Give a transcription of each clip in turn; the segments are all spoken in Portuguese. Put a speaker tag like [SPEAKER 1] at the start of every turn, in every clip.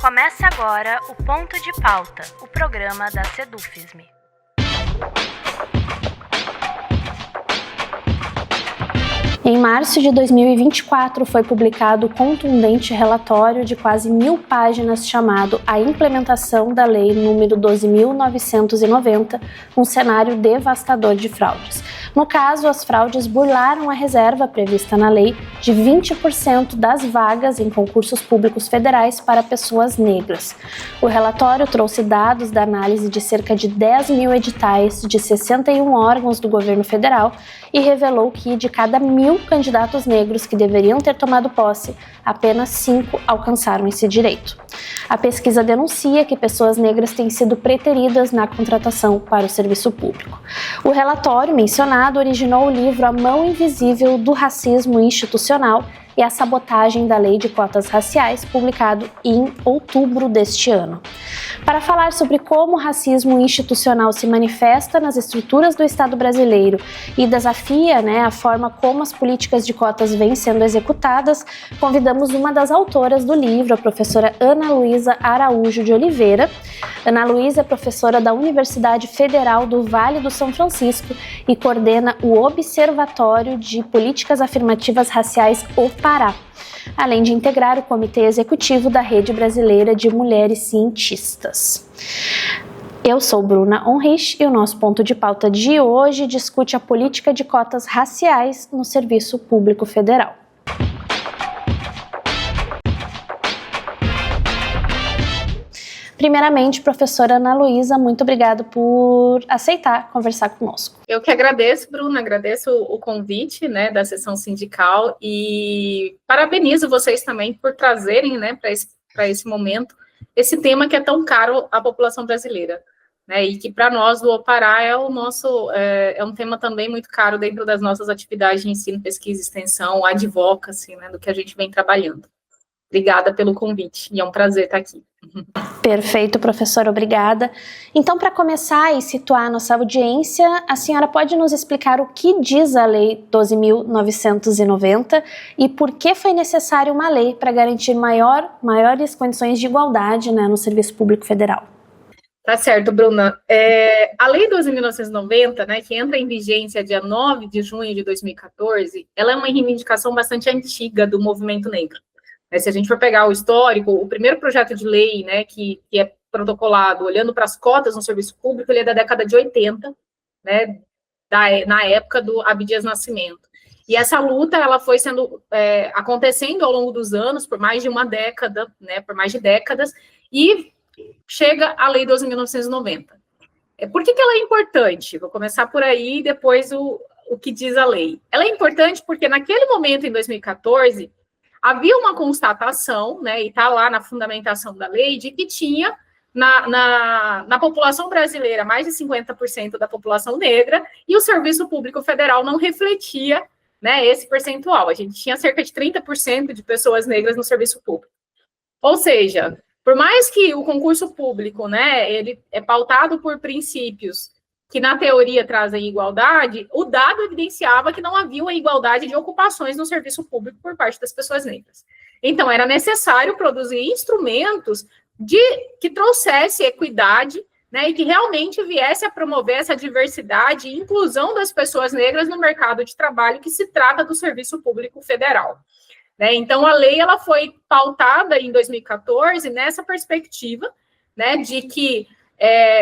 [SPEAKER 1] Começa agora o Ponto de Pauta, o programa da Sedufisme.
[SPEAKER 2] Em março de 2024, foi publicado o contundente relatório de quase 1.000 páginas chamado A Implementação da Lei nº 12.990, um cenário devastador de fraudes. No caso, as fraudes burlaram a reserva prevista na lei de 20% das vagas em concursos públicos federais para pessoas negras. O relatório trouxe dados da análise de cerca de 10.000 editais de 61 órgãos do governo federal e revelou que, de cada 1.000 candidatos negros que deveriam ter tomado posse, apenas 5 alcançaram esse direito. A pesquisa denuncia que pessoas negras têm sido preteridas na contratação para o serviço público. O relatório mencionado originou o livro A Mão Invisível do Racismo Institucional e a Sabotagem da Lei de Cotas Raciais, publicado em outubro deste ano. Para falar sobre como o racismo institucional se manifesta nas estruturas do Estado brasileiro e desafia a forma como as políticas de cotas vêm sendo executadas, convidamos uma das autoras do livro, a professora Ana Luísa Araújo de Oliveira. Ana Luísa é professora da Universidade Federal do Vale do São Francisco e coordena o Observatório de Políticas Afirmativas Raciais, o Pará, além de integrar o Comitê Executivo da Rede Brasileira de Mulheres Cientistas. Eu sou Bruna Honrich e o nosso ponto de pauta de hoje discute a política de cotas raciais no Serviço Público Federal. Primeiramente, professora Ana Luísa, muito obrigada por aceitar conversar conosco.
[SPEAKER 3] Eu que agradeço, Bruna, agradeço o convite da sessão sindical e parabenizo vocês também por trazerem para esse momento esse tema que é tão caro à população brasileira, e que para nós do Opará é um tema também muito caro dentro das nossas atividades de ensino, pesquisa e extensão, advocacy, do que a gente vem trabalhando. Obrigada pelo convite e é um prazer estar aqui.
[SPEAKER 2] Perfeito, professora, obrigada. Então, para começar e situar a nossa audiência, a senhora pode nos explicar o que diz a Lei 12.990 e por que foi necessária uma lei para garantir maiores condições de igualdade no Serviço Público Federal?
[SPEAKER 3] Tá certo, Bruna. A Lei 12.990, que entra em vigência dia 9 de junho de 2014, ela é uma reivindicação bastante antiga do movimento negro. Se a gente for pegar o histórico, o primeiro projeto de lei que é protocolado, olhando para as cotas no serviço público, ele é da década de 80, na época do Abdias Nascimento. E essa luta ela foi sendo acontecendo ao longo dos anos, por mais de uma década, por mais de décadas, e chega a Lei 12.990. Por que ela é importante? Vou começar por aí e depois o que diz a lei. Ela é importante porque naquele momento, em 2014, havia uma constatação, e está lá na fundamentação da lei, de que tinha na população brasileira mais de 50% da população negra, e o Serviço Público Federal não refletia esse percentual. A gente tinha cerca de 30% de pessoas negras no serviço público. Ou seja, por mais que o concurso público ele é pautado por princípios que na teoria trazem igualdade, o dado evidenciava que não havia uma igualdade de ocupações no serviço público por parte das pessoas negras. Então, era necessário produzir instrumentos que trouxesse equidade, e que realmente viesse a promover essa diversidade e inclusão das pessoas negras no mercado de trabalho que se trata do Serviço Público Federal. Então, a lei ela foi pautada em 2014 nessa perspectiva, de que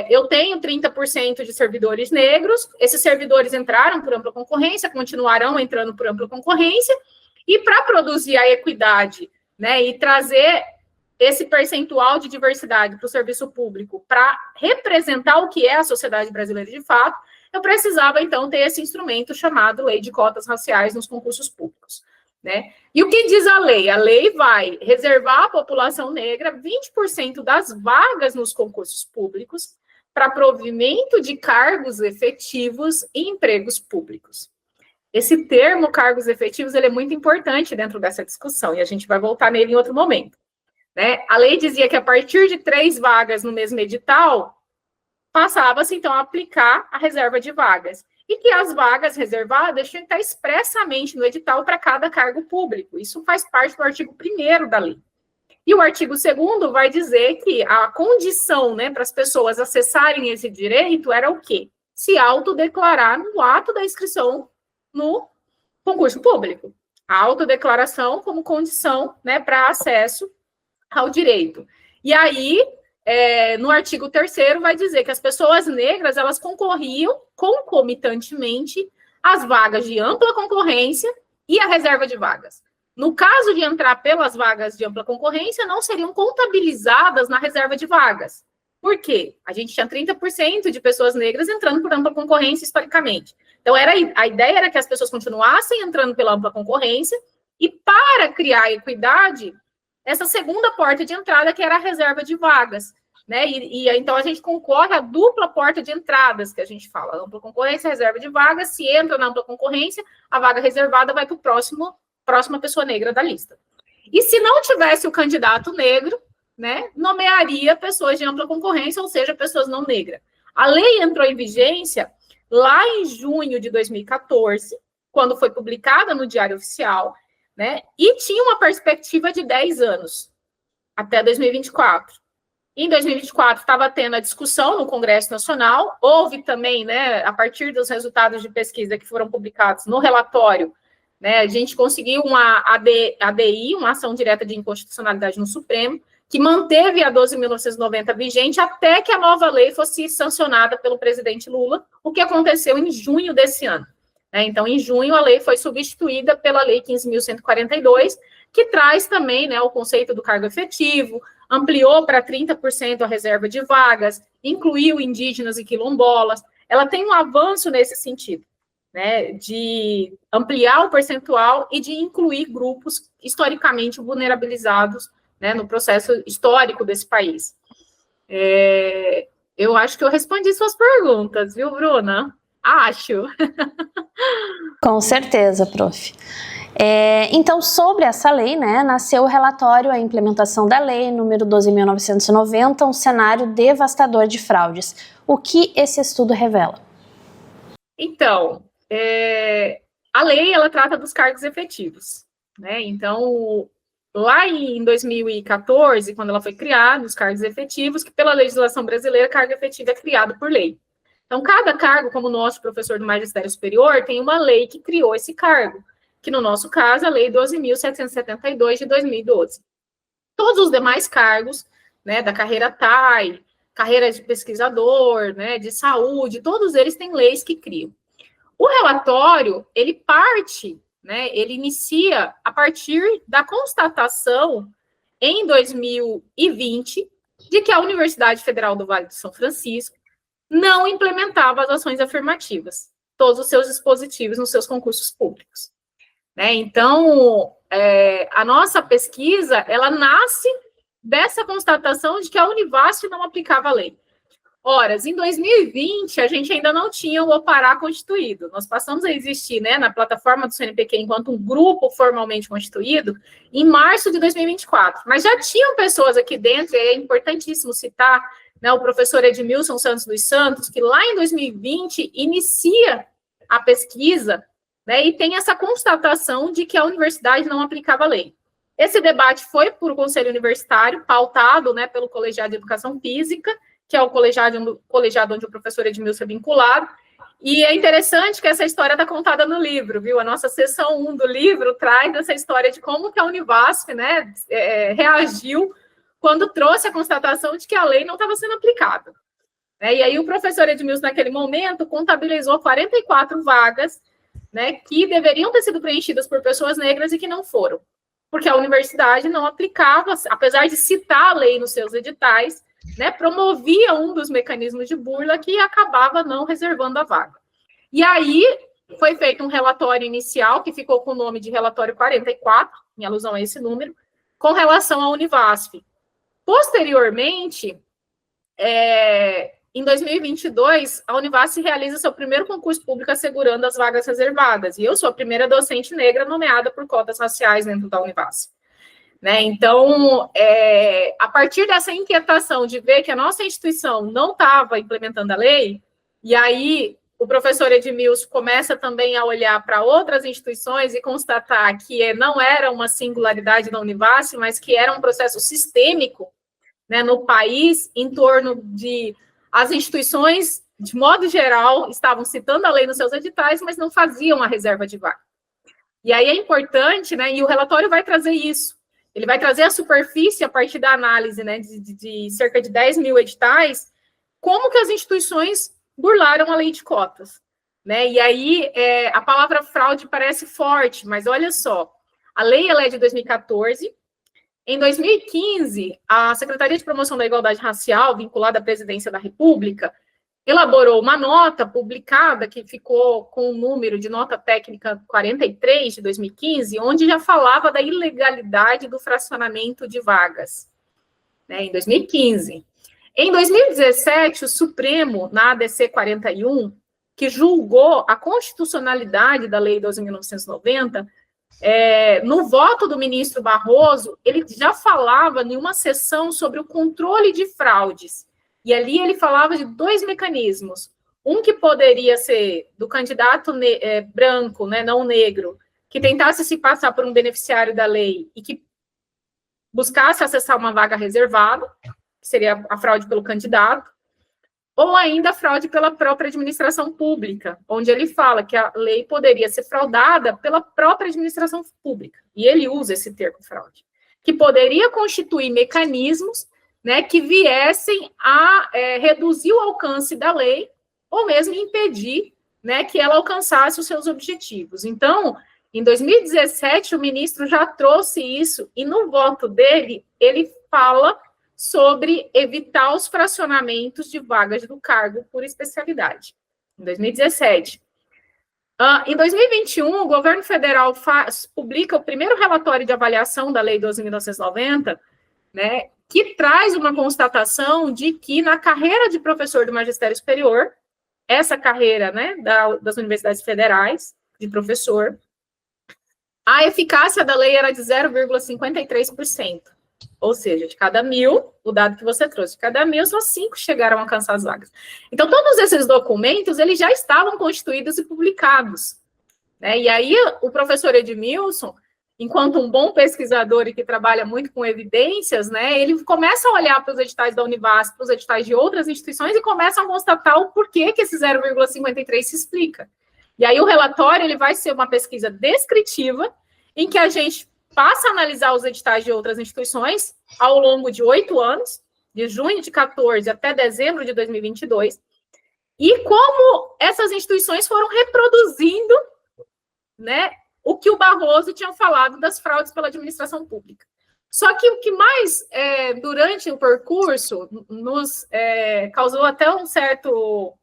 [SPEAKER 3] eu tenho 30% de servidores negros, esses servidores entraram por ampla concorrência, continuarão entrando por ampla concorrência, e para produzir a equidade, e trazer esse percentual de diversidade para o serviço público, para representar o que é a sociedade brasileira de fato, eu precisava, então, ter esse instrumento chamado Lei de Cotas Raciais nos concursos públicos. E o que diz a lei? A lei vai reservar à população negra 20% das vagas nos concursos públicos para provimento de cargos efetivos e empregos públicos. Esse termo, cargos efetivos, ele é muito importante dentro dessa discussão, e a gente vai voltar nele em outro momento. A lei dizia que a partir de 3 vagas no mesmo edital, passava-se, então, a aplicar a reserva de vagas. E que as vagas reservadas tinham que estar expressamente no edital para cada cargo público. Isso faz parte do artigo 1º da lei. E o artigo 2º vai dizer que a condição, né, para as pessoas acessarem esse direito era o quê? Se autodeclarar no ato da inscrição no concurso público. A autodeclaração como condição, né, para acesso ao direito. E aí, no artigo 3º, vai dizer que as pessoas negras, elas concorriam concomitantemente às vagas de ampla concorrência e à reserva de vagas. No caso de entrar pelas vagas de ampla concorrência, não seriam contabilizadas na reserva de vagas. Por quê? A gente tinha 30% de pessoas negras entrando por ampla concorrência historicamente. Então, a ideia era que as pessoas continuassem entrando pela ampla concorrência e, para criar equidade, essa segunda porta de entrada, que era a reserva de vagas, né? Então, a gente concorre à dupla porta de entradas, que a gente fala, ampla concorrência, reserva de vagas. Se entra na ampla concorrência, a vaga reservada vai para o próxima pessoa negra da lista. E se não tivesse o candidato negro, né, nomearia pessoas de ampla concorrência, ou seja, pessoas não negras. A lei entrou em vigência lá em junho de 2014, quando foi publicada no Diário Oficial, né, e tinha uma perspectiva de 10 anos, até 2024. Em 2024, estava tendo a discussão no Congresso Nacional, houve também, né, a partir dos resultados de pesquisa que foram publicados no relatório, né, a gente conseguiu uma ADI, uma ação direta de inconstitucionalidade no Supremo, que manteve a 12.990 vigente até que a nova lei fosse sancionada pelo presidente Lula, o que aconteceu em junho desse ano. Então, em junho, a lei foi substituída pela Lei 15.142, que traz também, né, o conceito do cargo efetivo, ampliou para 30% a reserva de vagas, incluiu indígenas e quilombolas. Ela tem um avanço nesse sentido, né, de ampliar o percentual e de incluir grupos historicamente vulnerabilizados, né, no processo histórico desse país. Eu acho que eu respondi suas perguntas, viu, Bruna? Acho.
[SPEAKER 2] Com certeza, prof. Então, sobre essa lei, né, nasceu o relatório A Implementação da Lei número 12.990, um cenário devastador de fraudes. O que esse estudo revela?
[SPEAKER 3] Então, a lei, ela trata dos cargos efetivos, né? Então, lá em 2014, quando ela foi criada, os cargos efetivos, que pela legislação brasileira, cargo efetivo é criado por lei. Então, cada cargo, como o nosso professor do Magistério Superior, tem uma lei que criou esse cargo, que no nosso caso, a Lei 12.772 de 2012. Todos os demais cargos, né, da carreira TAI, carreira de pesquisador, né, de saúde, todos eles têm leis que criam. O relatório, ele parte, né, ele inicia a partir da constatação, em 2020, de que a Universidade Federal do Vale do São Francisco não implementava as ações afirmativas, todos os seus dispositivos nos seus concursos públicos. Né? Então, a nossa pesquisa, ela nasce dessa constatação de que a Univasf não aplicava a lei. Ora, em 2020, a gente ainda não tinha o Opará constituído. Nós passamos a existir, né, na plataforma do CNPq enquanto um grupo formalmente constituído em março de 2024. Mas já tinham pessoas aqui dentro, e é importantíssimo citar, né, o professor Edmilson Santos dos Santos, que lá em 2020 inicia a pesquisa, né, e tem essa constatação de que a universidade não aplicava a lei. Esse debate foi por Conselho Universitário, pautado, né, pelo Colegiado de Educação Física, que é o colegiado onde o professor Edmilson é vinculado, e é interessante que essa história está contada no livro, viu? A nossa seção 1 do livro traz essa história de como que a Univasf, né, reagiu quando trouxe a constatação de que a lei não estava sendo aplicada. E aí o professor Edmilson, naquele momento, contabilizou 44 vagas, né, que deveriam ter sido preenchidas por pessoas negras e que não foram, porque a universidade não aplicava, apesar de citar a lei nos seus editais, né, promovia um dos mecanismos de burla que acabava não reservando a vaga. E aí foi feito um relatório inicial, que ficou com o nome de relatório 44, em alusão a esse número, com relação à Univasf. Posteriormente, em 2022, a Univasf realiza seu primeiro concurso público assegurando as vagas reservadas, e eu sou a primeira docente negra nomeada por cotas raciais dentro da Univasf. Né? Então, a partir dessa inquietação de ver que a nossa instituição não estava implementando a lei, e aí o professor Edmilson começa também a olhar para outras instituições e constatar que não era uma singularidade da Univasf, mas que era um processo sistêmico, né, no país, em torno de as instituições, de modo geral, estavam citando a lei nos seus editais, mas não faziam a reserva de vaga. E aí é importante, né, e o relatório vai trazer isso. Ele vai trazer a superfície, a partir da análise, né, de cerca de 10 mil editais, como que as instituições burlaram a lei de cotas, né? E aí a palavra fraude parece forte, mas olha só, a lei ela é de 2014. Em 2015, a Secretaria de Promoção da Igualdade Racial, vinculada à Presidência da República, elaborou uma nota publicada que ficou com o número de nota técnica 43 de 2015, onde já falava da ilegalidade do fracionamento de vagas, né, em 2015. Em 2017, o Supremo, na ADC 41, que julgou a constitucionalidade da Lei 12.990, no voto do ministro Barroso, ele já falava em uma sessão sobre o controle de fraudes. E ali ele falava de 2 mecanismos. Um que poderia ser do candidato branco, né, não negro, que tentasse se passar por um beneficiário da lei e que buscasse acessar uma vaga reservada, que seria a fraude pelo candidato, ou ainda a fraude pela própria administração pública, onde ele fala que a lei poderia ser fraudada pela própria administração pública, e ele usa esse termo fraude, que poderia constituir mecanismos, né, que viessem a reduzir o alcance da lei, ou mesmo impedir, né, que ela alcançasse os seus objetivos. Então, em 2017, o ministro já trouxe isso, e no voto dele, ele fala sobre evitar os fracionamentos de vagas do cargo por especialidade, em 2017. Em 2021, o governo federal publica o primeiro relatório de avaliação da Lei 12.990, né, que traz uma constatação de que na carreira de professor do magistério superior, essa carreira, né, das universidades federais de professor, a eficácia da lei era de 0,53%. Ou seja, de cada 1.000, o dado que você trouxe, de cada 1.000, só 5 chegaram a alcançar as vagas. Então, todos esses documentos, eles já estavam constituídos e publicados, né? E aí, o professor Edmilson, enquanto um bom pesquisador e que trabalha muito com evidências, né, ele começa a olhar para os editais da Univasf, para os editais de outras instituições e começa a constatar o porquê que esse 0,53 se explica. E aí, o relatório, ele vai ser uma pesquisa descritiva, em que a gente passa a analisar os editais de outras instituições ao longo de 8 anos, de junho de 14 até dezembro de 2022, e como essas instituições foram reproduzindo, né, o que o Barroso tinha falado das fraudes pela administração pública. Só que o que mais, durante o percurso, nos causou até um certo...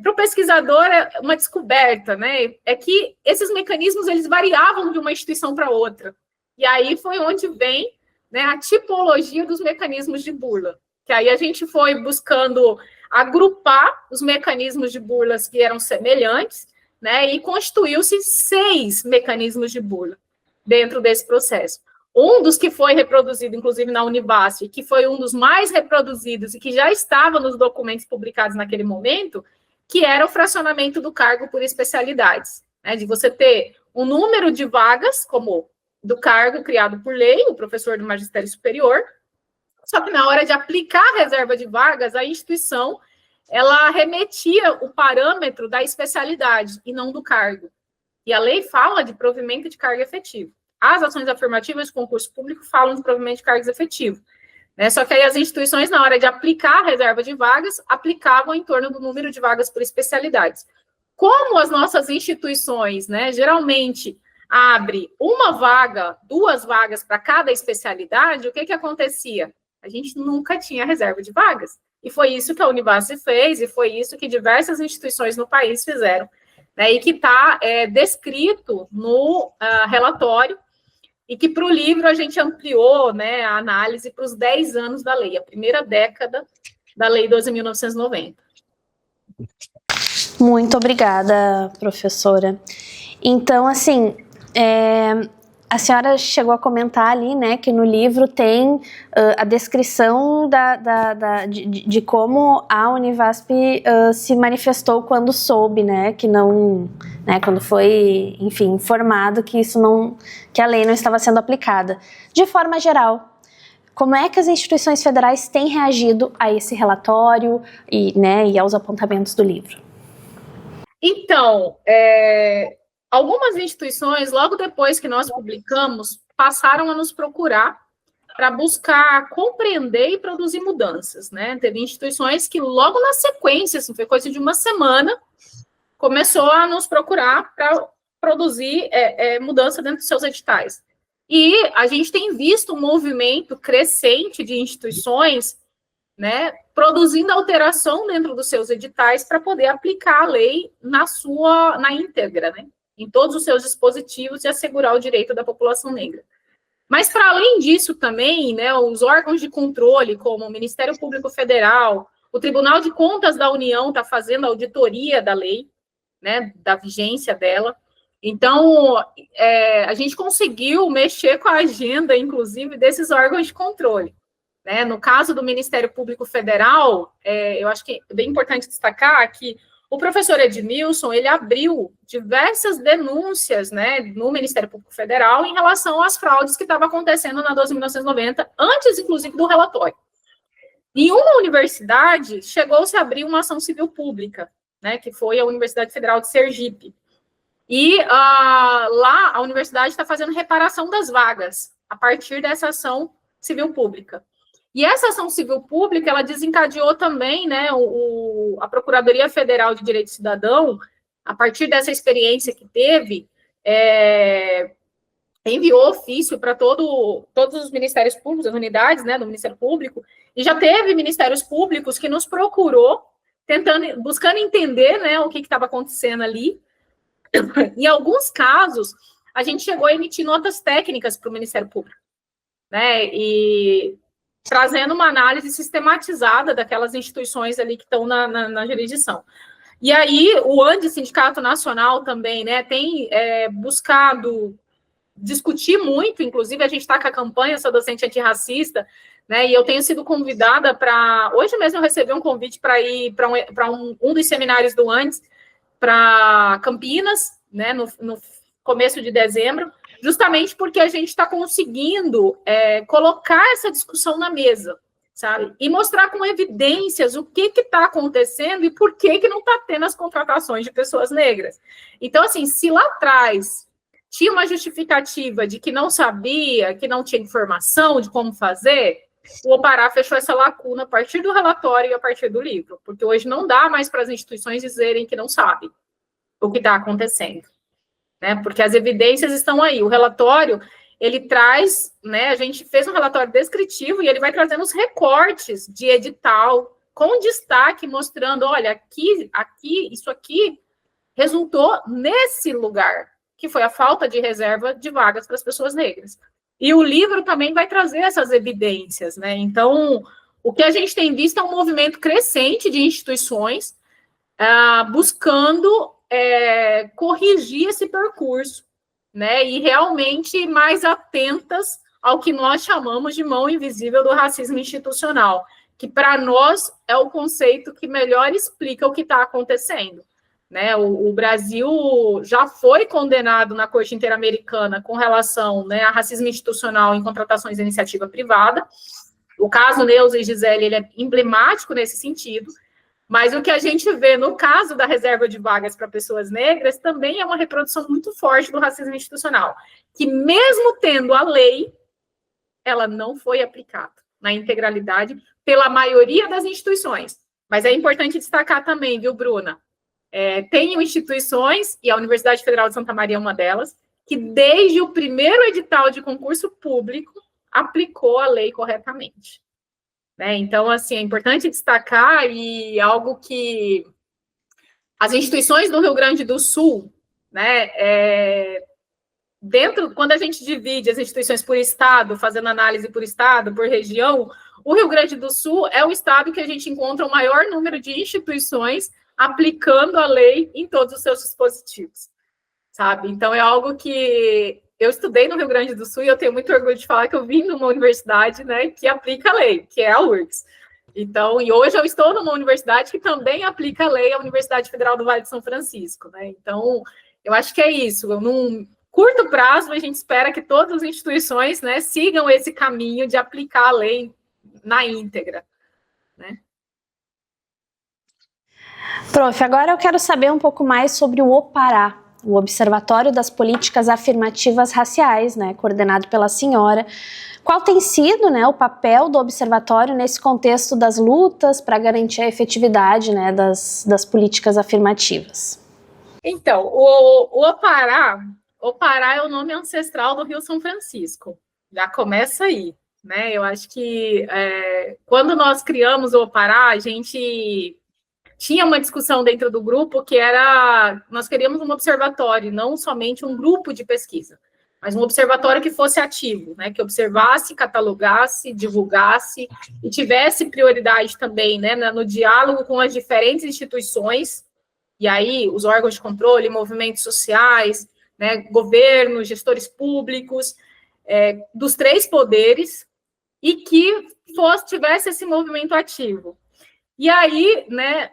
[SPEAKER 3] para o pesquisador, uma descoberta, né? É que esses mecanismos, eles variavam de uma instituição para outra. E aí foi onde vem, né, a tipologia dos mecanismos de burla. Que aí a gente foi buscando agrupar os mecanismos de burlas que eram semelhantes, né? E constituiu-se 6 mecanismos de burla dentro desse processo. Um dos que foi reproduzido, inclusive, na Univasf, que foi um dos mais reproduzidos e que já estava nos documentos publicados naquele momento, que era o fracionamento do cargo por especialidades, né, de você ter um número de vagas, como do cargo criado por lei, o professor do magistério superior, só que na hora de aplicar a reserva de vagas, a instituição, ela remetia o parâmetro da especialidade e não do cargo. E a lei fala de provimento de cargo efetivo. As ações afirmativas de concurso público falam de provimento de cargos efetivos, né? Só que aí as instituições, na hora de aplicar a reserva de vagas, aplicavam em torno do número de vagas por especialidades. Como as nossas instituições, né, geralmente abre uma vaga, 2 vagas para cada especialidade, o que acontecia? A gente nunca tinha reserva de vagas. E foi isso que a Univasf fez, e foi isso que diversas instituições no país fizeram, né, e que está descrito no relatório, e que para o livro a gente ampliou, né, a análise para os 10 anos da lei, a primeira década da Lei 12.990.
[SPEAKER 2] Muito obrigada, professora. Então, assim, A senhora chegou a comentar ali, né, que no livro tem a descrição de como a Univasp se manifestou quando soube, né, que não, né, quando foi, enfim, informado que isso não, que a lei não estava sendo aplicada. De forma geral, como é que as instituições federais têm reagido a esse relatório e, né, e aos apontamentos do livro?
[SPEAKER 3] Então, algumas instituições, logo depois que nós publicamos, passaram a nos procurar para buscar compreender e produzir mudanças, né? Teve instituições que logo na sequência, assim, foi coisa de uma semana, começou a nos procurar para produzir mudança dentro dos seus editais. E a gente tem visto um movimento crescente de instituições, né, produzindo alteração dentro dos seus editais para poder aplicar a lei na íntegra, né, em todos os seus dispositivos e assegurar o direito da população negra. Mas, para além disso também, né, os órgãos de controle, como o Ministério Público Federal, o Tribunal de Contas da União está fazendo auditoria da lei, né, da vigência dela. Então, a gente conseguiu mexer com a agenda, inclusive, desses órgãos de controle. Né? No caso do Ministério Público Federal, eu acho que é bem importante destacar que o professor Edmilson, ele abriu diversas denúncias, né, no Ministério Público Federal em relação às fraudes que estavam acontecendo na 12.990, antes, inclusive, do relatório. Em uma universidade, chegou-se a abrir uma ação civil pública, né, que foi a Universidade Federal de Sergipe. E lá a universidade está fazendo reparação das vagas a partir dessa ação civil pública. E essa ação civil pública, ela desencadeou também, né, a Procuradoria Federal de Direito Cidadão, a partir dessa experiência que teve, enviou ofício para todos os ministérios públicos, as unidades, né, do Ministério Público, e já teve ministérios públicos que nos procurou, buscando entender, né, o que estava acontecendo ali. Em alguns casos, a gente chegou a emitir notas técnicas para o Ministério Público, né, e trazendo uma análise sistematizada daquelas instituições ali que estão na jurisdição. E aí, o ANDI, Sindicato Nacional, também, né, tem buscado discutir muito, inclusive a gente está com a campanha Sou Docente Antirracista, né, e eu tenho sido convidada para... Hoje mesmo eu recebi um convite para ir para um dos seminários do ANDI, para Campinas, né, no começo de dezembro, justamente porque a gente está conseguindo colocar essa discussão na mesa, sabe? E mostrar com evidências o que está acontecendo e por que não está tendo as contratações de pessoas negras. Então, assim, se lá atrás tinha uma justificativa de que não sabia, que não tinha informação de como fazer, o Opará fechou essa lacuna a partir do relatório e a partir do livro, porque hoje não dá mais para as instituições dizerem que não sabem o que está acontecendo, né? Porque as evidências estão aí. O relatório, ele traz, né? A gente fez um relatório descritivo e ele vai trazendo os recortes de edital com destaque, mostrando, olha, aqui, isso aqui resultou nesse lugar, que foi a falta de reserva de vagas para as pessoas negras. E o livro também vai trazer essas evidências, né? Então, o que a gente tem visto é um movimento crescente de instituições buscando corrigir esse percurso, né? E realmente mais atentas ao que nós chamamos de mão invisível do racismo institucional, que para nós é o conceito que melhor explica o que está acontecendo. Né, o Brasil já foi condenado na Corte Interamericana com relação, né, a racismo institucional em contratações de iniciativa privada. O caso Neuza e Gisele, ele é emblemático nesse sentido, mas o que a gente vê no caso da reserva de vagas para pessoas negras também é uma reprodução muito forte do racismo institucional, que mesmo tendo a lei, ela não foi aplicada na integralidade pela maioria das instituições. Mas é importante destacar também, viu, Bruna? Tem instituições, e a Universidade Federal de Santa Maria é uma delas, que desde o primeiro edital de concurso público aplicou a lei corretamente. Né? Então, assim, é importante destacar, e algo que as instituições do Rio Grande do Sul, né, quando a gente divide as instituições por estado, fazendo análise por estado, por região, o Rio Grande do Sul é o estado que a gente encontra o maior número de instituições aplicando a lei em todos os seus dispositivos, sabe? Então, é algo que eu estudei no Rio Grande do Sul e eu tenho muito orgulho de falar que eu vim de uma universidade, né, que aplica a lei, que é a URGS. Então, e hoje eu estou numa universidade que também aplica a lei, a Universidade Federal do Vale de São Francisco, né? Então, eu acho que é isso. Num curto prazo, a gente espera que todas as instituições, né, sigam esse caminho de aplicar a lei na íntegra, né?
[SPEAKER 2] Prof, agora eu quero saber um pouco mais sobre o OPARÁ, o Observatório das Políticas Afirmativas Raciais, né, coordenado pela senhora. Qual tem sido, né, o papel do observatório nesse contexto das lutas para garantir a efetividade, né, das políticas afirmativas?
[SPEAKER 3] Então, o Opará é o nome ancestral do Rio São Francisco. Já começa aí, né? Eu acho que quando nós criamos o Opará, a gente tinha uma discussão dentro do grupo que era, nós queríamos um observatório, não somente um grupo de pesquisa, mas um observatório que fosse ativo, né, que observasse, catalogasse, divulgasse e tivesse prioridade também, né, no diálogo com as diferentes instituições, e aí os órgãos de controle, movimentos sociais, né, governos, gestores públicos, dos três poderes, e que tivesse esse movimento ativo. E aí, né,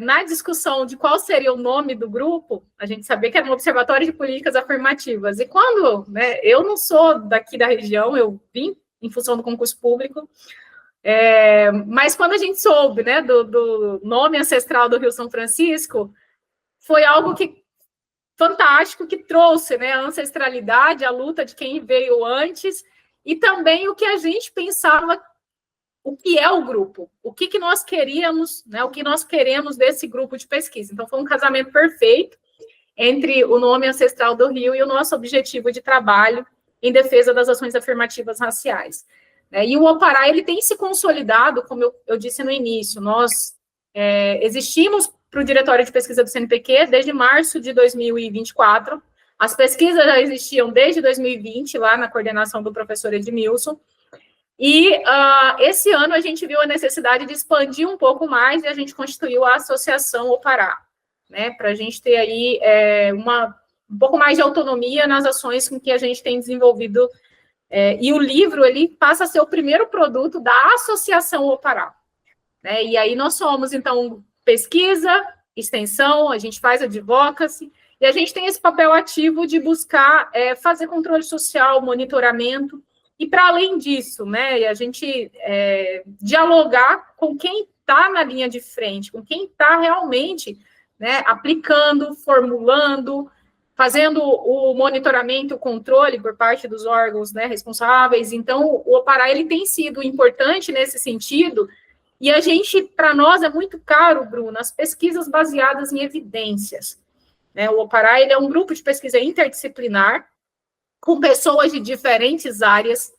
[SPEAKER 3] na discussão de qual seria o nome do grupo, a gente sabia que era um observatório de políticas afirmativas. E quando, né, eu não sou daqui da região, eu vim em função do concurso público, mas quando a gente soube, né, do nome ancestral do Rio São Francisco, foi algo fantástico, que trouxe, né, a ancestralidade, a luta de quem veio antes, e também o que a gente pensava, o que é o grupo, o que nós queríamos, né, o que nós queremos desse grupo de pesquisa. Então, foi um casamento perfeito entre o nome ancestral do Rio e o nosso objetivo de trabalho em defesa das ações afirmativas raciais. E o Opará, ele tem se consolidado, como eu disse no início, nós existimos para o Diretório de Pesquisa do CNPq desde março de 2024, as pesquisas já existiam desde 2020, lá na coordenação do professor Edmilson, e esse ano a gente viu a necessidade de expandir um pouco mais e a gente constituiu a Associação Opará, né, para a gente ter aí um pouco mais de autonomia nas ações com que a gente tem desenvolvido, e o livro, ele passa a ser o primeiro produto da Associação Opará, né, e aí nós somos, então, pesquisa, extensão, a gente faz advocacy, e a gente tem esse papel ativo de buscar fazer controle social, monitoramento, e para além disso, né, a gente dialogar com quem está na linha de frente, com quem está realmente, né, aplicando, formulando, fazendo o monitoramento, o controle por parte dos órgãos, né, responsáveis. Então, o Opará, ele tem sido importante nesse sentido, e a gente, para nós, é muito caro, Bruno, as pesquisas baseadas em evidências. Né? O Opará, ele é um grupo de pesquisa interdisciplinar, com pessoas de diferentes áreas,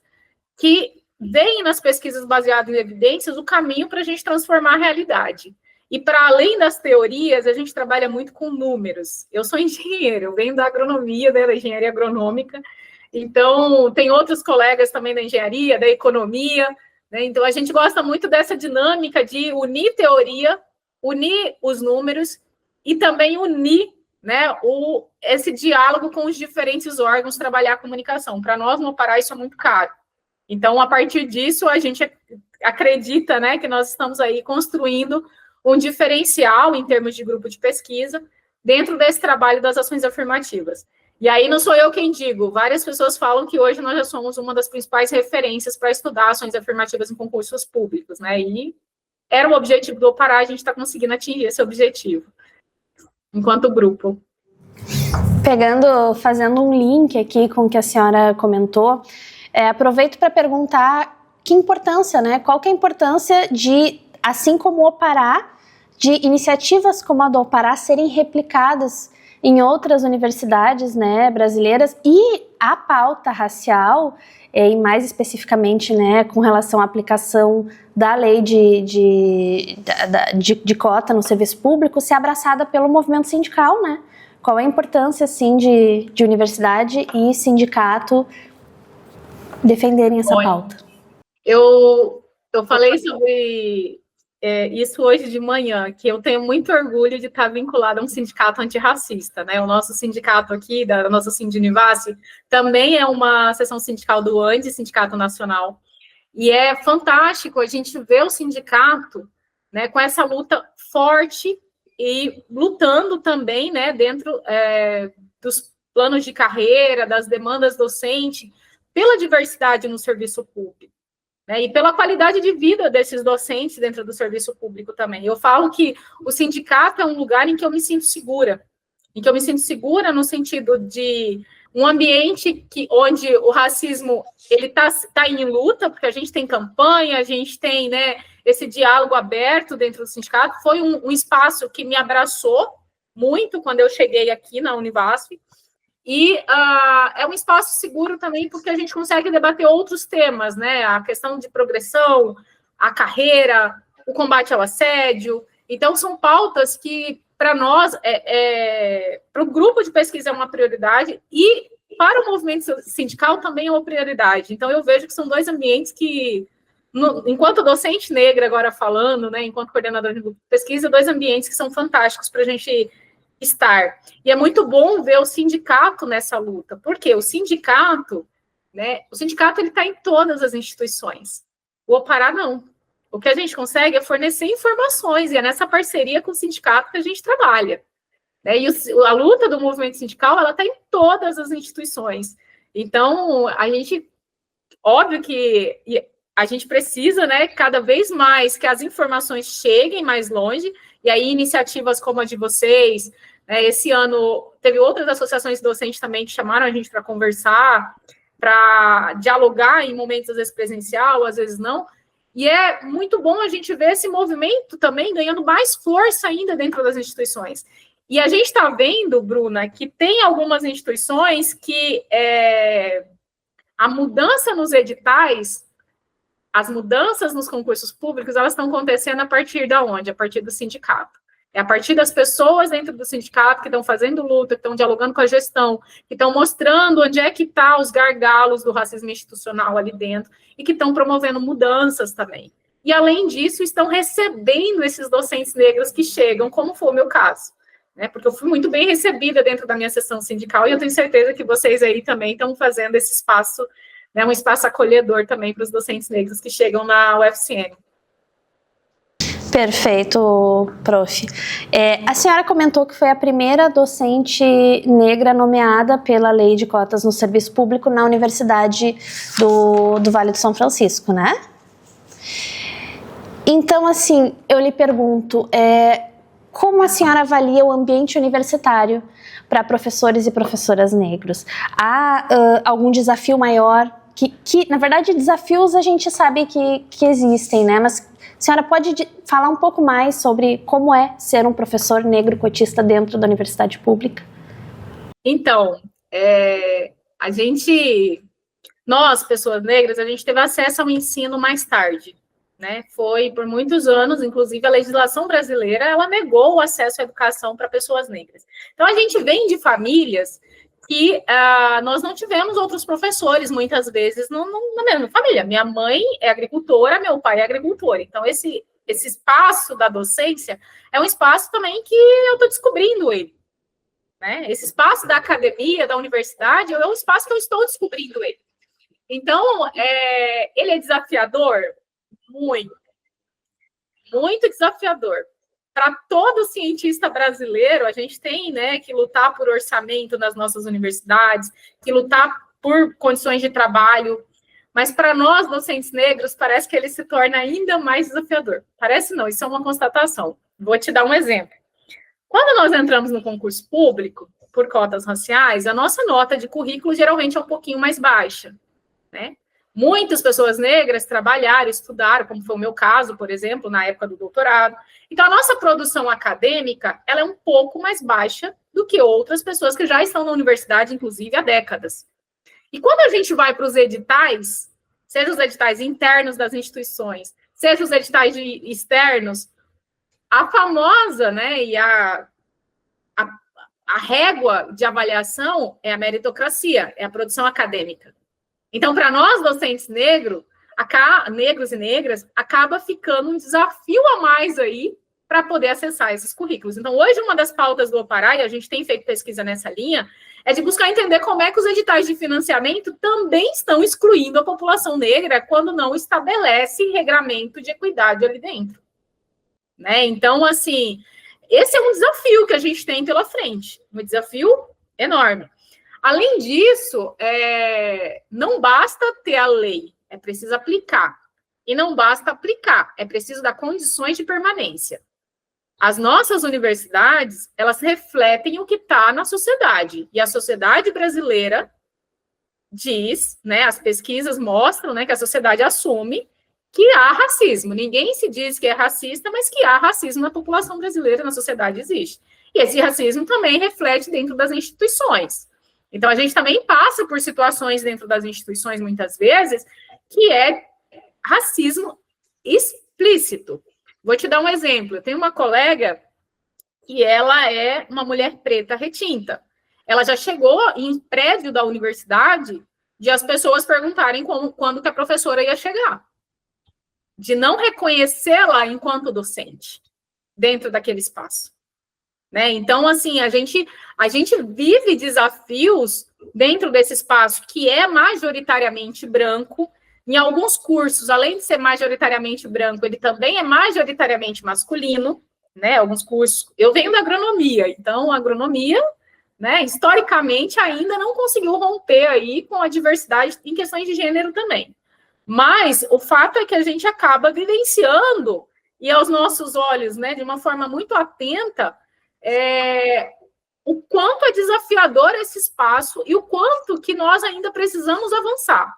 [SPEAKER 3] que veem nas pesquisas baseadas em evidências o caminho para a gente transformar a realidade. E, para além das teorias, a gente trabalha muito com números. Eu sou engenheira, eu venho da agronomia, né, da engenharia agronômica, então, tem outros colegas também da engenharia, da economia, né? Então, a gente gosta muito dessa dinâmica de unir teoria, unir os números e também unir, né, esse diálogo com os diferentes órgãos, trabalhar a comunicação. Para nós, no Pará, isso é muito caro. Então, a partir disso, a gente acredita, né, que nós estamos aí construindo um diferencial em termos de grupo de pesquisa dentro desse trabalho das ações afirmativas. E aí não sou eu quem digo, várias pessoas falam que hoje nós já somos uma das principais referências para estudar ações afirmativas em concursos públicos, né? E era o objetivo do Pará, a gente está conseguindo atingir esse objetivo, enquanto grupo.
[SPEAKER 2] Fazendo um link aqui com o que a senhora comentou, aproveito para perguntar que importância, né? Qual que é a importância de, assim como o Pará, de iniciativas como a do Pará serem replicadas em outras universidades, né, brasileiras, e a pauta racial, e mais especificamente, né, com relação à aplicação da lei de cota no serviço público, ser abraçada pelo movimento sindical, né? Qual é a importância, assim, de universidade e sindicato defenderem essa pauta?
[SPEAKER 3] Eu falei isso hoje de manhã, que eu tenho muito orgulho de estar vinculada a um sindicato antirracista, né? O nosso sindicato aqui, da nossa Sindunivasf, também é uma seção sindical do ANDE, Sindicato Nacional, e é fantástico a gente ver o sindicato, né, com essa luta forte e lutando também, né, dentro dos planos de carreira, das demandas docentes, pela diversidade no serviço público, né, e pela qualidade de vida desses docentes dentro do serviço público também. Eu falo que o sindicato é um lugar em que eu me sinto segura, no sentido de um ambiente onde o racismo ele tá em luta, porque a gente tem campanha, a gente tem, né, esse diálogo aberto dentro do sindicato. Foi um espaço que me abraçou muito quando eu cheguei aqui na Univasf, e é um espaço seguro também porque a gente consegue debater outros temas, né, a questão de progressão, a carreira, o combate ao assédio. Então, são pautas que, para nós, para o grupo de pesquisa é uma prioridade, e para o movimento sindical também é uma prioridade. Então, eu vejo que são dois ambientes que, enquanto docente negra agora falando, né, enquanto coordenadora de grupo de pesquisa, dois ambientes que são fantásticos para a gente estar. E é muito bom ver o sindicato nessa luta, porque o sindicato, né, ele está em todas as instituições. O Opará, não. O que a gente consegue é fornecer informações, e é nessa parceria com o sindicato que a gente trabalha, né? E a luta do movimento sindical, ela está em todas as instituições. Então, óbvio que a gente precisa, né, cada vez mais que as informações cheguem mais longe, e aí iniciativas como a de vocês, né, esse ano teve outras associações docentes também que chamaram a gente para conversar, para dialogar em momentos, às vezes presencial, às vezes não. E é muito bom a gente ver esse movimento também ganhando mais força ainda dentro das instituições. E a gente está vendo, Bruna, que tem algumas instituições que a mudança nos editais, as mudanças nos concursos públicos, elas estão acontecendo a partir de onde? A partir do sindicato. É a partir das pessoas dentro do sindicato que estão fazendo luta, que estão dialogando com a gestão, que estão mostrando onde é que estão os gargalos do racismo institucional ali dentro, e que estão promovendo mudanças também. E, além disso, estão recebendo esses docentes negros que chegam, como foi o meu caso, né? Porque eu fui muito bem recebida dentro da minha seção sindical, e eu tenho certeza que vocês aí também estão fazendo esse espaço, né, um espaço acolhedor também para os docentes negros que chegam na UFCM.
[SPEAKER 2] Perfeito, prof. A senhora comentou que foi a primeira docente negra nomeada pela Lei de Cotas no Serviço Público na Universidade do Vale do São Francisco, né? Então, assim, eu lhe pergunto, como a senhora avalia o ambiente universitário para professores e professoras negros? Há algum desafio maior? Na verdade, desafios a gente sabe que existem, né? Mas a senhora pode falar um pouco mais sobre como é ser um professor negro cotista dentro da universidade pública?
[SPEAKER 3] Então, nós, pessoas negras, a gente teve acesso ao ensino mais tarde, né? Foi por muitos anos, inclusive a legislação brasileira, ela negou o acesso à educação para pessoas negras. Então, a gente vem de famílias que nós não tivemos outros professores, muitas vezes, na mesma família. Minha mãe é agricultora, meu pai é agricultor. Então, esse espaço da docência é um espaço também que eu estou descobrindo ele, né? Esse espaço da academia, da universidade, é um espaço que eu estou descobrindo ele. Então, ele é desafiador? Muito. Muito desafiador. Para todo cientista brasileiro, a gente tem, né, que lutar por orçamento nas nossas universidades, que lutar por condições de trabalho, mas para nós, docentes negros, parece que ele se torna ainda mais desafiador. Parece não, isso é uma constatação. Vou te dar um exemplo. Quando nós entramos no concurso público, por cotas raciais, a nossa nota de currículo geralmente é um pouquinho mais baixa, né? Muitas pessoas negras trabalharam, estudaram, como foi o meu caso, por exemplo, na época do doutorado. Então, a nossa produção acadêmica, ela é um pouco mais baixa do que outras pessoas que já estão na universidade, inclusive, há décadas. E quando a gente vai para os editais, seja os editais internos das instituições, seja os editais externos, a famosa, né, e a régua de avaliação é a meritocracia, é a produção acadêmica. Então, para nós, docentes negros, negros e negras, acaba ficando um desafio a mais aí para poder acessar esses currículos. Então, hoje, uma das pautas do Opará, e a gente tem feito pesquisa nessa linha, é de buscar entender como é que os editais de financiamento também estão excluindo a população negra quando não estabelece regramento de equidade ali dentro. Né? Então, assim, esse é um desafio que a gente tem pela frente, um desafio enorme. Além disso, não basta ter a lei, é preciso aplicar. E não basta aplicar, é preciso dar condições de permanência. As nossas universidades, elas refletem o que está na sociedade. E a sociedade brasileira diz, né, as pesquisas mostram, né, que a sociedade assume que há racismo. Ninguém se diz que é racista, mas que há racismo na população brasileira, na sociedade existe. E esse racismo também reflete dentro das instituições. Então, a gente também passa por situações dentro das instituições, muitas vezes, que é racismo explícito. Vou te dar um exemplo. Eu tenho uma colega que ela é uma mulher preta retinta. Ela já chegou em prédio da universidade de as pessoas perguntarem quando que a professora ia chegar. De não reconhecê-la enquanto docente dentro daquele espaço. Né? Então, assim, a gente vive desafios dentro desse espaço que é majoritariamente branco. Em alguns cursos, além de ser majoritariamente branco, ele também é majoritariamente masculino, né? Alguns cursos... Eu venho da agronomia, então a agronomia, né, historicamente, ainda não conseguiu romper aí com a diversidade em questões de gênero também. Mas o fato é que a gente acaba vivenciando, e aos nossos olhos, né, de uma forma muito atenta, o quanto é desafiador esse espaço e o quanto que nós ainda precisamos avançar.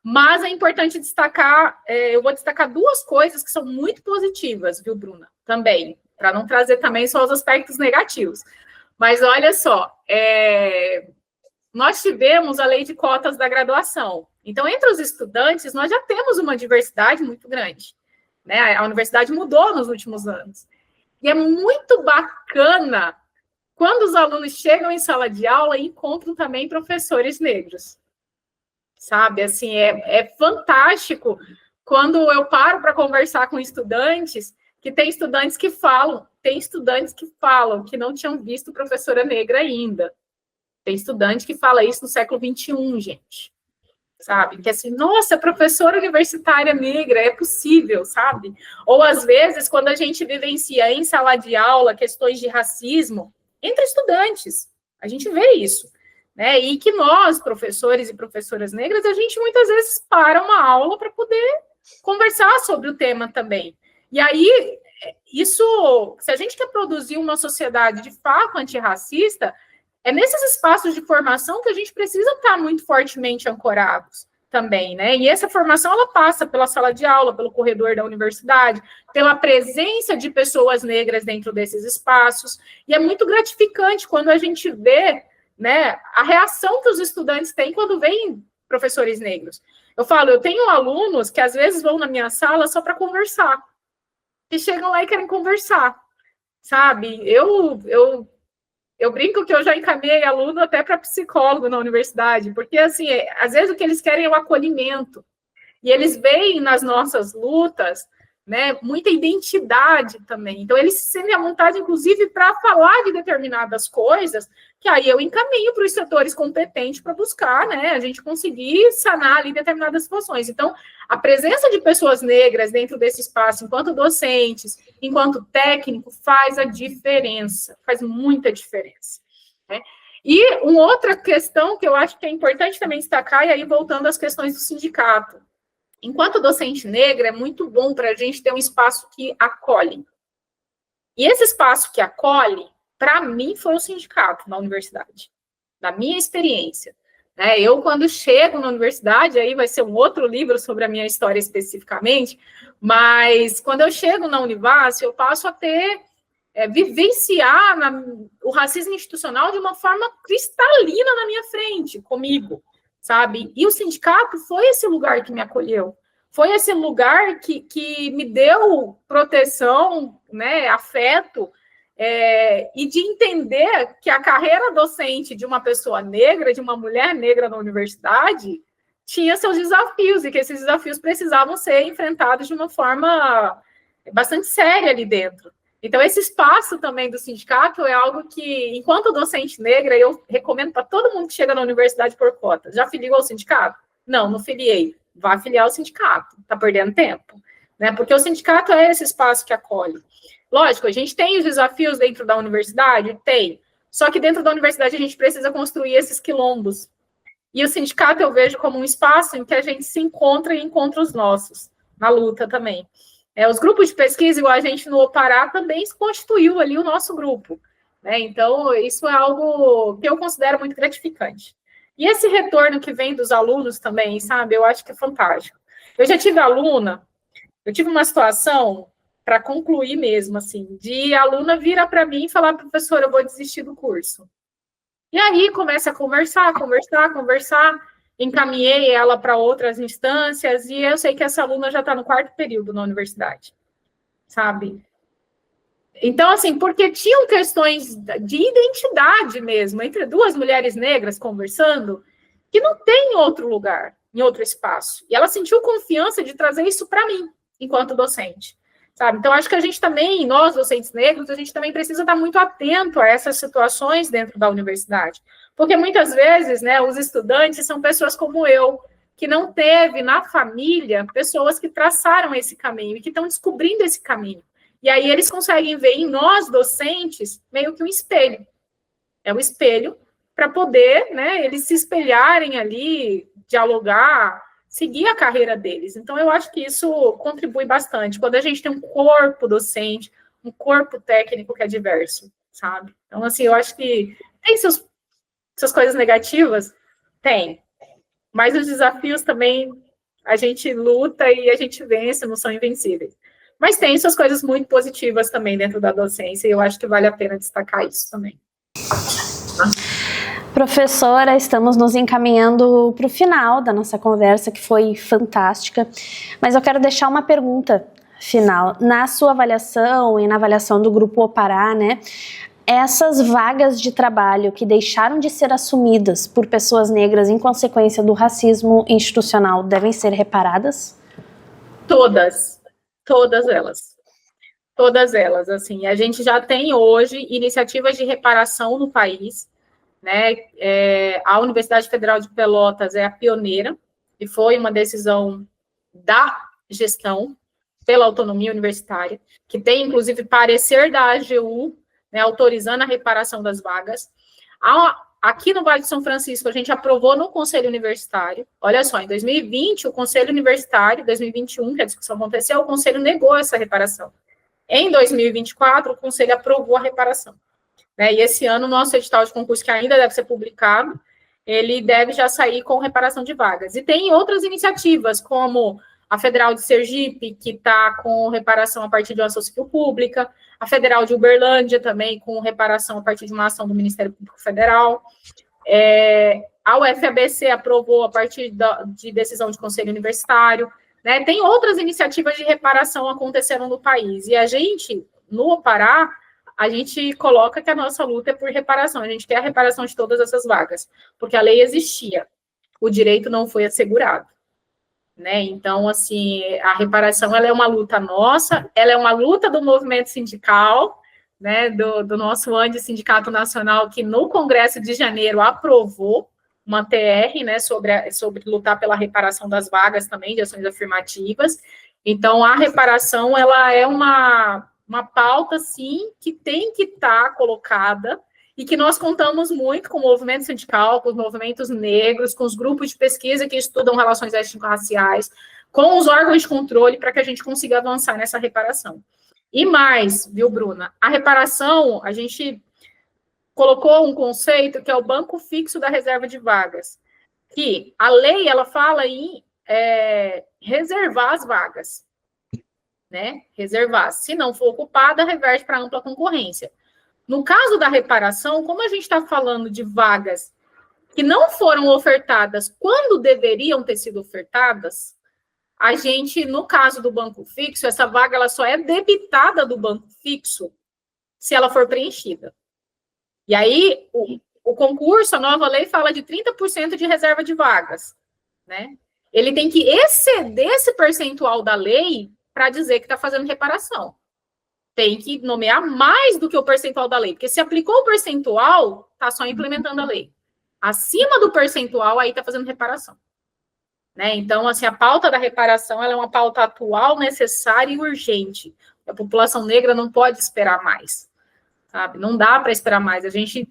[SPEAKER 3] Mas é importante destacar, eu vou destacar duas coisas que são muito positivas, viu, Bruna? Também, para não trazer também só os aspectos negativos. Mas olha só, nós tivemos a lei de cotas da graduação. Então, entre os estudantes, nós já temos uma diversidade muito grande. Né? A universidade mudou nos últimos anos. E é muito bacana quando os alunos chegam em sala de aula e encontram também professores negros. Sabe, assim, é fantástico quando eu paro para conversar com estudantes, que tem estudantes que falam que não tinham visto professora negra ainda. Tem estudante que fala isso no século XXI, gente. Sabe, que assim, nossa, professora universitária negra, é possível, sabe? Ou às vezes, quando a gente vivencia em sala de aula questões de racismo entre estudantes, a gente vê isso. Né? E que nós, professores e professoras negras, a gente muitas vezes para uma aula para poder conversar sobre o tema também. E aí, isso, se a gente quer produzir uma sociedade de fato antirracista, é nesses espaços de formação que a gente precisa estar muito fortemente ancorados também, né? E essa formação, ela passa pela sala de aula, pelo corredor da universidade, pela presença de pessoas negras dentro desses espaços, e é muito gratificante quando a gente vê, né, a reação que os estudantes têm quando veem professores negros. Eu tenho alunos que às vezes vão na minha sala só para conversar, que chegam lá e querem conversar, sabe? Eu brinco que eu já encaminhei aluno até para psicólogo na universidade, porque, assim, às vezes o que eles querem é o acolhimento, e eles veem nas nossas lutas, né, muita identidade também. Então, eles se sentem à vontade, inclusive, para falar de determinadas coisas, que aí eu encaminho para os setores competentes para buscar, né, a gente conseguir sanar ali determinadas situações. Então, a presença de pessoas negras dentro desse espaço, enquanto docentes, enquanto técnico, faz a diferença, faz muita diferença. Né? E uma outra questão que eu acho que é importante também destacar, e aí voltando às questões do sindicato. Enquanto docente negra, é muito bom para a gente ter um espaço que acolhe. E esse espaço que acolhe, para mim, foi o sindicato na universidade, da minha experiência. Né? Eu, quando chego na universidade, aí vai ser um outro livro sobre a minha história especificamente, mas quando eu chego na Univasf, eu passo a ter, vivenciar o racismo institucional de uma forma cristalina na minha frente, comigo. Sabe? E o sindicato foi esse lugar que me acolheu, foi esse lugar que me deu proteção, né, afeto, e de entender que a carreira docente de uma pessoa negra, de uma mulher negra na universidade, tinha seus desafios, e que esses desafios precisavam ser enfrentados de uma forma bastante séria ali dentro. Então, esse espaço também do sindicato é algo que, enquanto docente negra, eu recomendo para todo mundo que chega na universidade por cota. Já filiou ao sindicato? Não, não filiei. Vá filiar ao sindicato. Está perdendo tempo. Né? Porque o sindicato é esse espaço que acolhe. Lógico, a gente tem os desafios dentro da universidade? Tem. Só que dentro da universidade a gente precisa construir esses quilombos. E o sindicato eu vejo como um espaço em que a gente se encontra e encontra os nossos, na luta também. Os grupos de pesquisa, igual a gente no Opará, também se constituiu ali o nosso grupo. Né? Então, isso é algo que eu considero muito gratificante. E esse retorno que vem dos alunos também, sabe, eu acho que é fantástico. Eu já tive aluna, eu tive uma situação, para concluir mesmo, assim, de aluna vira para mim e falar, professora, eu vou desistir do curso. E aí começa a conversar, encaminhei ela para outras instâncias, e eu sei que essa aluna já está no 4º período na universidade, sabe? Então, assim, porque tinham questões de identidade mesmo, entre duas mulheres negras conversando, que não tem em outro lugar, em outro espaço. E ela sentiu confiança de trazer isso para mim, enquanto docente. Sabe? Então, acho que a gente também, nós, docentes negros, a gente também precisa estar muito atento a essas situações dentro da universidade. Porque, muitas vezes, né, os estudantes são pessoas como eu, que não teve na família pessoas que traçaram esse caminho e que estão descobrindo esse caminho. E aí eles conseguem ver em nós, docentes, meio que um espelho. É um espelho para poder, né, eles se espelharem ali, dialogar, seguir a carreira deles. Então, eu acho que isso contribui bastante. Quando a gente tem um corpo docente, um corpo técnico que é diverso, sabe? Então, assim, eu acho que tem suas coisas negativas? Tem. Mas os desafios também, a gente luta e a gente vence, não são invencíveis. Mas tem suas coisas muito positivas também dentro da docência, e eu acho que vale a pena destacar isso também.
[SPEAKER 2] Professora, estamos nos encaminhando para o final da nossa conversa, que foi fantástica, mas eu quero deixar uma pergunta final. Na sua avaliação e na avaliação do Grupo Opará, né, essas vagas de trabalho que deixaram de ser assumidas por pessoas negras em consequência do racismo institucional devem ser reparadas?
[SPEAKER 3] Todas elas, assim, a gente já tem hoje iniciativas de reparação no país, né? A Universidade Federal de Pelotas é a pioneira, e foi uma decisão da gestão pela autonomia universitária, que tem, inclusive, parecer da AGU, né, autorizando a reparação das vagas. Aqui no Vale de São Francisco, a gente aprovou no Conselho Universitário, olha só, em 2020, o Conselho Universitário, 2021, que a discussão aconteceu, o Conselho negou essa reparação. Em 2024, o Conselho aprovou a reparação. Né, e esse ano, o nosso edital de concurso, que ainda deve ser publicado, ele deve já sair com reparação de vagas. E tem outras iniciativas, como a Federal de Sergipe, que está com reparação a partir de uma ação civil pública, a Federal de Uberlândia também com reparação a partir de uma ação do Ministério Público Federal, a UFABC aprovou a partir de decisão de conselho universitário, né? Tem outras iniciativas de reparação acontecendo no país, e a gente, no Opará, a gente coloca que a nossa luta é por reparação, a gente quer a reparação de todas essas vagas, porque a lei existia, o direito não foi assegurado. Né? Então, assim, a reparação ela é uma luta nossa, ela é uma luta do movimento sindical, né, do nosso Sindicato Nacional, que no Congresso de Janeiro aprovou uma TR, né, sobre lutar pela reparação das vagas também, de ações afirmativas. Então, a reparação, ela é uma pauta, sim, que tem que estar colocada, e que nós contamos muito com o movimento sindical, com os movimentos negros, com os grupos de pesquisa que estudam relações étnico-raciais, com os órgãos de controle, para que a gente consiga avançar nessa reparação. E mais, viu, Bruna? A reparação, a gente colocou um conceito que é o banco fixo da reserva de vagas, que a lei, ela fala em reservar as vagas, né? Reservar. Se não for ocupada, reverte para ampla concorrência. No caso da reparação, como a gente está falando de vagas que não foram ofertadas quando deveriam ter sido ofertadas, a gente, no caso do banco fixo, essa vaga ela só é debitada do banco fixo se ela for preenchida. E aí, o concurso, a nova lei fala de 30% de reserva de vagas. né? Ele tem que exceder esse percentual da lei para dizer que está fazendo reparação. Tem que nomear mais do que o percentual da lei, porque se aplicou o percentual, está só implementando a lei. Acima do percentual, aí está fazendo reparação. Né? Então, assim, a pauta da reparação ela é uma pauta atual, necessária e urgente. A população negra não pode esperar mais, sabe? Não dá para esperar mais. A gente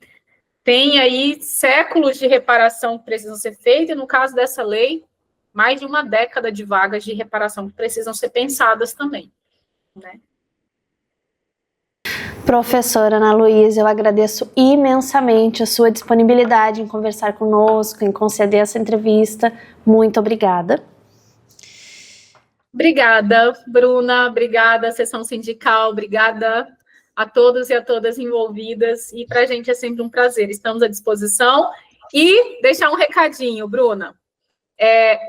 [SPEAKER 3] tem aí séculos de reparação que precisam ser feitas, e no caso dessa lei, mais de uma década de vagas de reparação que precisam ser pensadas também, né?
[SPEAKER 2] Professora Ana Luísa, eu agradeço imensamente a sua disponibilidade em conversar conosco, em conceder essa entrevista. Muito obrigada.
[SPEAKER 3] Obrigada, Bruna. Obrigada, sessão sindical. Obrigada a todos e a todas envolvidas. E para a gente é sempre um prazer. Estamos à disposição. E deixar um recadinho, Bruna.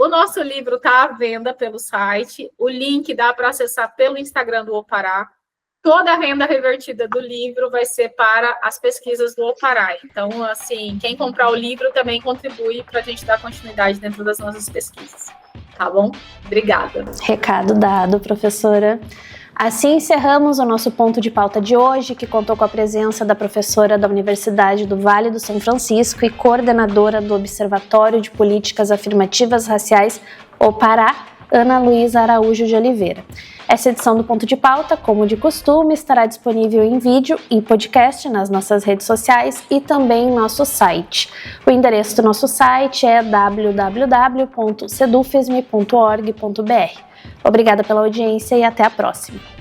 [SPEAKER 3] O nosso livro está à venda pelo site. O link dá para acessar pelo Instagram do Opará. Toda a renda revertida do livro vai ser para as pesquisas do Opará. Então, assim, quem comprar o livro também contribui para a gente dar continuidade dentro das nossas pesquisas. Tá bom? Obrigada.
[SPEAKER 2] Recado dado, professora. Assim encerramos o nosso ponto de pauta de hoje, que contou com a presença da professora da Universidade do Vale do São Francisco e coordenadora do Observatório de Políticas Afirmativas Raciais, Opará, Ana Luísa Araújo de Oliveira. Essa edição do Ponto de Pauta, como de costume, estará disponível em vídeo e podcast nas nossas redes sociais e também em nosso site. O endereço do nosso site é www.sedufisme.org.br. Obrigada pela audiência e até a próxima.